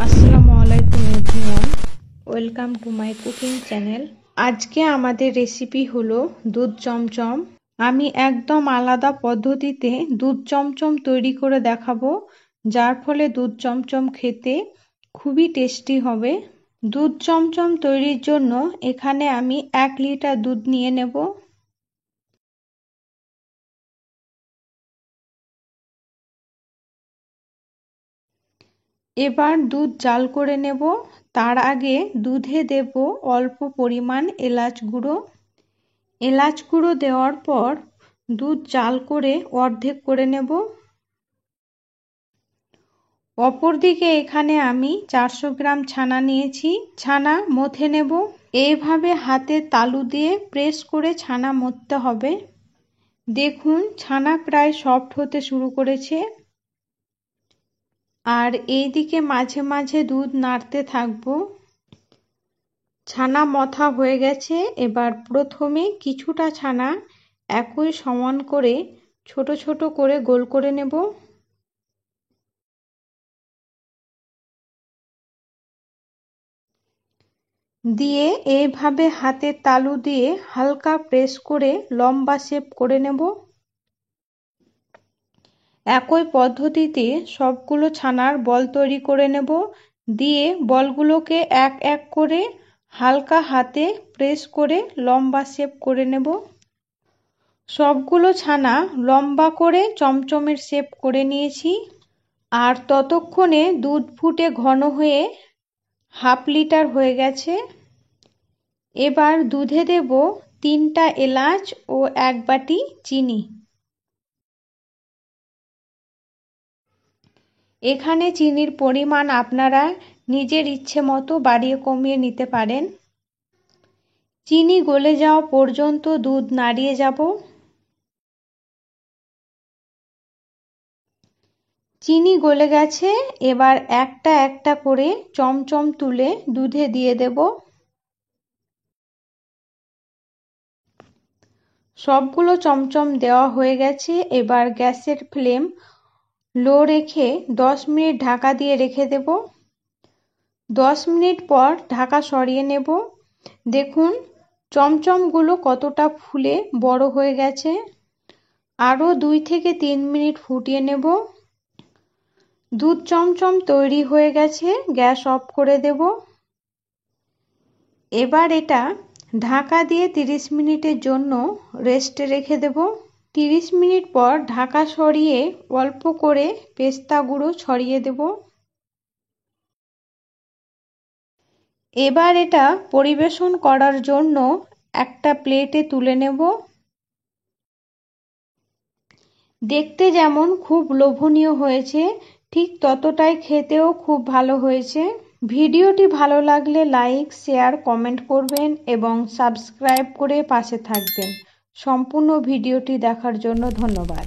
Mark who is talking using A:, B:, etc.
A: আসসালামু আলাইকুম everyone, welcome to my cooking channel. আজকে আমাদের রেসিপি হলো দুধ চমচম। আমি একদম আলাদা পদ্ধতিতে দুধ চমচম তৈরি করে দেখাবো, যার ফলে দুধ চমচম খেতে খুবই টেস্টি হবে। দুধ চমচম তৈরির জন্য এখানে আমি 1 লিটার দুধ নিয়ে নেব। এবার দুধ জাল করে নেব। তার আগে দুধে দেব অল্প পরিমাণ এলাচ গুঁড়ো। এলাচ গুঁড়ো দেওয়ার পর দুধ জাল করে অর্ধেক করে নেব। অপরদিকে এখানে আমি 400 গ্রাম ছানা নিয়েছি। ছানা মথে নেব। এইভাবে হাতে তালু দিয়ে প্রেস করে ছানা মথতে হবে। দেখুন ছানা প্রায় সফট হতে শুরু করেছে। আর এইদিকে মাঝে মাঝে দুধ নাড়তে থাকবো। ছানা মথা হয়ে গেছে। এবার প্রথমে কিছুটা ছানা একই সমান করে ছোট ছোট করে গোল করে নেব। দিয়ে এইভাবে হাতের তালু দিয়ে হালকা প্রেস করে লম্বা শেপ করে নেব। একই পদ্ধতিতে সবগুলো ছানার বল তৈরি করে নেব। দিয়ে বলগুলোকে এক এক করে হালকা হাতে প্রেস করে লম্বা শেপ করে নেব। সবগুলো ছানা লম্বা করে চমচমের শেপ করে নিয়েছি। আর ততক্ষণে দুধ ফুটে ঘন হয়ে 1/2 লিটার হয়ে গেছে। এবার দুধে দেব 3টা এলাচ ও 1 বাটি চিনি। এখানে চিনির পরিমাণ আপনারা নিজের ইচ্ছে মতো বাড়িয়ে কমিয়ে নিতে পারেন। চিনি গলে যাওয়া পর্যন্ত দুধ নাড়িয়ে যাব। চিনি গলে গেছে। এবার একটা একটা করে চমচম তুলে দুধে দিয়ে দেব। সবগুলো চমচম দেওয়া হয়ে গেছে। এবার গ্যাসের ফ্লেম লো রেখে 10 মিনিট ঢাকা দিয়ে রেখে দেব। 10 মিনিট পর ঢাকা সরিয়ে নেব। দেখুন চমচমগুলো কতটা ফুলে বড় হয়ে গেছে। আরও 2 থেকে 3 মিনিট ফুটিয়ে নেব। দুধ চমচম তৈরি হয়ে গেছে। গ্যাস অফ করে দেব। এবার এটা ঢাকা দিয়ে 30 মিনিটের জন্য রেস্টে রেখে দেব। 30 মিনিট পর ঢাকা সরিয়ে অল্প করে পেস্তা গুঁড়ো ছড়িয়ে দেব। এবার এটা পরিবেশন করার জন্য একটা প্লেটে তুলে নেব। দেখতে যেমন খুব লোভনীয় হয়েছে, ঠিক ততটাই খেতেও খুব ভালো হয়েছে। ভিডিওটি ভালো লাগলে লাইক, শেয়ার, কমেন্ট করবেন এবং সাবস্ক্রাইব করে পাশে থাকবেন। সম্পূর্ণ ভিডিওটি দেখার জন্য ধন্যবাদ।